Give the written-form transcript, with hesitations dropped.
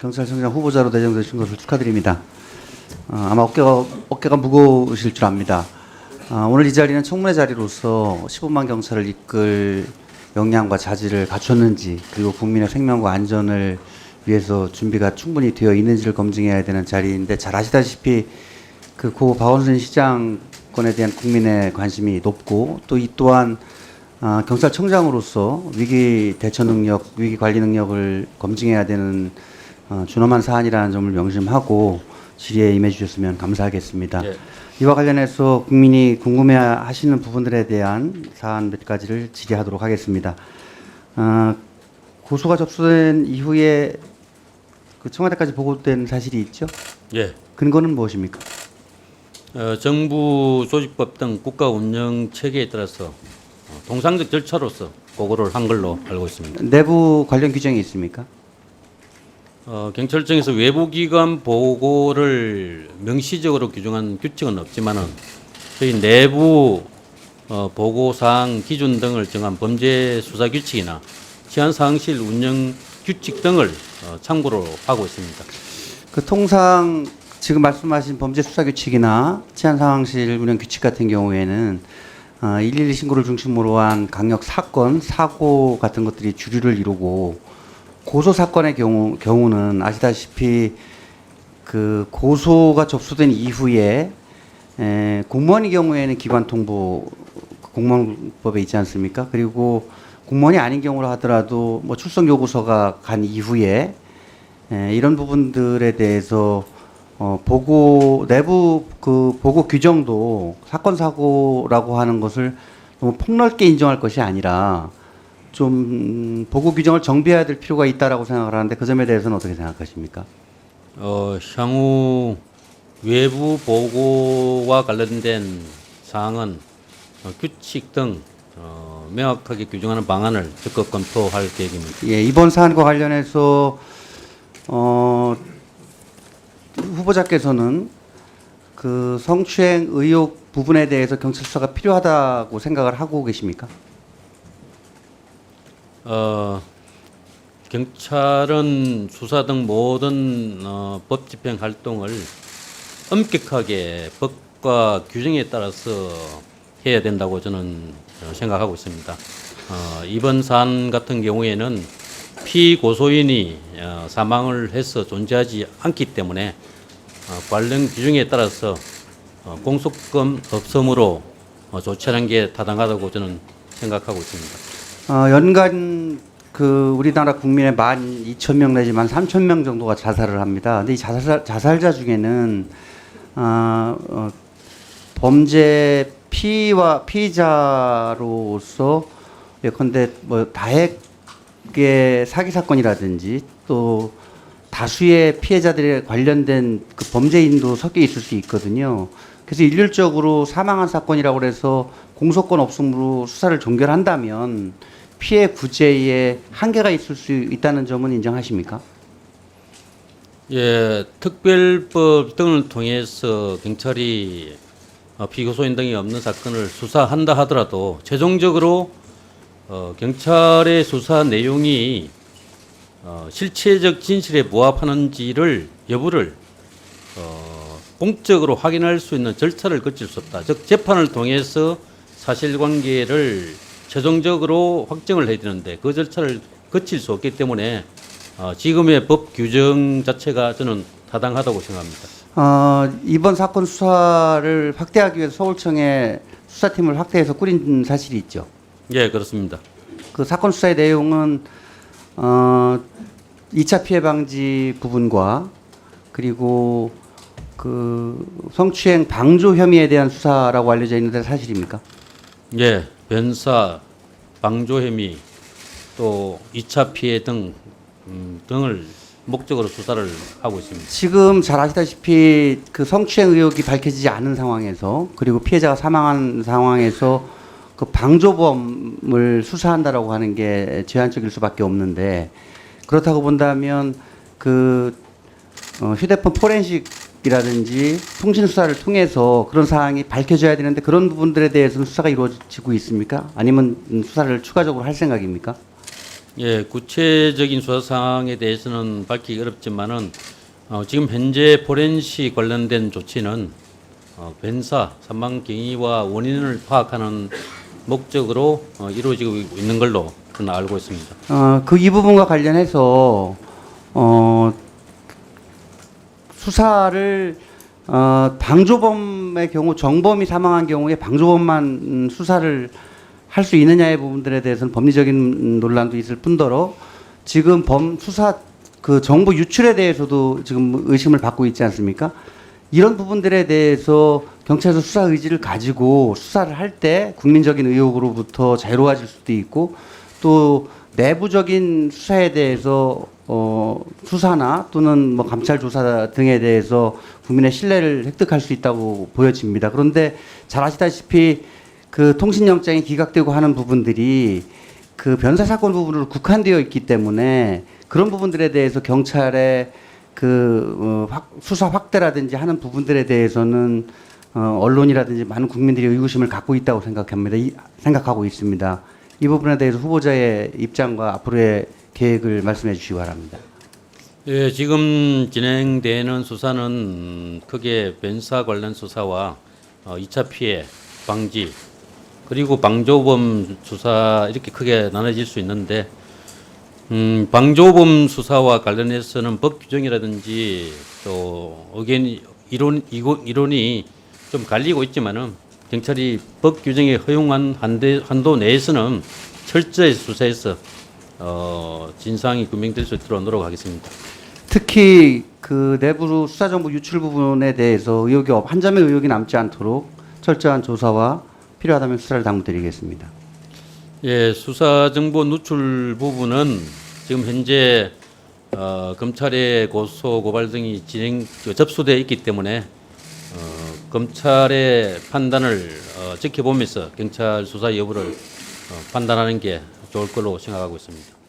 경찰청장 후보자로 내정되신 것을 축하드립니다. 아마 어깨가 무거우실 줄 압니다. 오늘 이 자리는 청문회 자리로서 15만 경찰을 이끌 역량과 자질을 갖췄는지, 그리고 국민의 생명과 안전을 위해서 준비가 충분히 되어 있는지를 검증해야 되는 자리인데, 잘 아시다시피 고 박원순 시장권에 대한 국민의 관심이 높고, 또 이 또한 경찰청장으로서 위기 대처 능력, 위기 관리 능력을 검증해야 되는 준엄한 사안이라는 점을 명심하고 질의에 임해 주셨으면 감사하겠습니다. 예. 이와 관련해서 국민이 궁금해하시는 부분들에 대한 사안 몇 가지를 질의하도록 하겠습니다. 고소가 접수된 이후에 청와대까지 보고된 사실이 있죠? 예. 근거는 무엇입니까? 정부 조직법 등 국가 운영 체계에 따라서 통상적 절차로서 보고를 한 걸로 알고 있습니다. 내부 관련 규정이 있습니까? 경찰청에서 외부기관 보고를 명시적으로 규정한 규칙은 없지만은 저희 내부 보고사항 기준 등을 정한 범죄 수사 규칙이나 치안사항실 운영 규칙 등을 참고로 하고 있습니다. 통상 지금 말씀하신 범죄 수사 규칙이나 치안상황실 운영 규칙 같은 경우에는 112 신고를 중심으로 한 강력 사건, 사고 같은 것들이 주류를 이루고, 고소 사건의 경우는 아시다시피 고소가 접수된 이후에 공무원의 경우에는 기관 통보 공무원법에 있지 않습니까? 그리고 공무원이 아닌 경우로 하더라도 출석 요구서가 간 이후에 이런 부분들에 대해서 내부 보고 규정도 사건 사고라고 하는 것을 너무 폭넓게 인정할 것이 아니라 좀 보고 규정을 정비해야 될 필요가 있다라고 생각을 하는데, 그 점에 대해서는 어떻게 생각하십니까? 향후 외부 보고와 관련된 사항은 규칙 등 명확하게 규정하는 방안을 적극 검토할 계획입니다. 예, 이번 사안과 관련해서 후보자께서는 성추행 의혹 부분에 대해서 경찰 수사가 필요하다고 생각을 하고 계십니까? 경찰은 수사 등 모든 법 집행 활동을 엄격하게 법과 규정에 따라서 해야 된다고 저는 생각하고 있습니다. 이번 사안 같은 경우에는 피고소인이 사망을 해서 존재하지 않기 때문에 관련 규정에 따라서 공소권 없음으로 조치하는 게 타당하다고 저는 생각하고 있습니다. 연간 우리나라 국민의 12,000명 내지 13,000명 정도가 자살을 합니다. 근데 이 자살자 중에는 범죄 피의자로서 예컨대 다핵의 사기 사건이라든지 또 다수의 피해자들에 관련된 범죄인도 섞여 있을 수 있거든요. 그래서 일률적으로 사망한 사건이라고 해서 공소권 없음으로 수사를 종결한다면 피해 구제에 한계가 있을 수 있다는 점은 인정하십니까? 예, 특별법 등을 통해서 경찰이 피고소인 등이 없는 사건을 수사한다 하더라도 최종적으로 경찰의 수사 내용이 실체적 진실에 부합하는지를 여부를 공적으로 확인할 수 있는 절차를 거칠 수 없다. 즉 재판을 통해서 사실관계를 최종적으로 확정을 해야 되는데 그 절차를 거칠 수 없기 때문에 지금의 법 규정 자체가 저는 타당하다고 생각합니다. 이번 사건 수사를 확대하기 위해서 서울청에 수사팀을 확대해서 꾸린 사실이 있죠? 예, 그렇습니다. 그 사건 수사의 내용은 2차 피해 방지 부분과 그리고 성추행 방조 혐의에 대한 수사라고 알려져 있는데 사실입니까? 예, 변사, 방조 혐의, 또 2차 피해 등을 목적으로 수사를 하고 있습니다. 지금 잘 아시다시피 성추행 의혹이 밝혀지지 않은 상황에서, 그리고 피해자가 사망한 상황에서 방조범을 수사한다라고 하는 게 제한적일 수밖에 없는데, 그렇다고 본다면 휴대폰 포렌식이라든지 통신 수사를 통해서 그런 사항이 밝혀져야 되는데, 그런 부분들에 대해서는 수사가 이루어지고 있습니까? 아니면 수사를 추가적으로 할 생각입니까? 예, 구체적인 수사 사항에 대해서는 밝히기 어렵지만은 지금 현재 포렌식 관련된 조치는 변사, 사망 경위와 원인을 파악하는 목적으로 이루어지고 있는 걸로 저는 알고 있습니다. 그 이 부분과 관련해서 수사를 방조범의 경우 정범이 사망한 경우에 방조범만 수사를 할 수 있느냐의 부분들에 대해서는 법리적인 논란도 있을 뿐더러 지금 수사 그 정보 유출에 대해서도 지금 의심을 받고 있지 않습니까? 이런 부분들에 대해서 경찰에서 수사 의지를 가지고 수사를 할 때 국민적인 의혹으로부터 자유로워질 수도 있고 또 내부적인 수사에 대해서 수사나 또는 뭐 감찰 조사 등에 대해서 국민의 신뢰를 획득할 수 있다고 보여집니다. 그런데 잘 아시다시피 그 통신영장이 기각되고 하는 부분들이 그 변사 사건 부분으로 국한되어 있기 때문에 그런 부분들에 대해서 경찰의 그 수사 확대라든지 하는 부분들에 대해서는 언론이라든지 많은 국민들이 의구심을 갖고 있다고 생각하고 있습니다. 이 부분에 대해서 후보자의 입장과 앞으로의 계획을 말씀해 주시기 바랍니다. 예, 지금 진행되는 수사는 크게 변사 관련 수사와 2차 피해 방지 그리고 방조범 수사 이렇게 크게 나눠질 수 있는데 방조범 수사와 관련해서는 법 규정이라든지 또 이론이 좀 갈리고 있지만은 경찰이 법 규정에 허용한 한도 내에서는 철저히 수사해서 진상이 규명될 수 있도록 노력하겠습니다. 특히 그 내부 수사 정보 유출 부분에 대해서 한 점의 의혹이 남지 않도록 철저한 조사와 필요하다면 수사를 당부드리겠습니다. 예, 수사 정보 누출 부분은 지금 현재 검찰의 고소 고발 등이 접수되어 있기 때문에 검찰의 판단을 지켜보면서 경찰 수사 여부를 판단하는 게 좋을 걸로 생각하고 있습니다.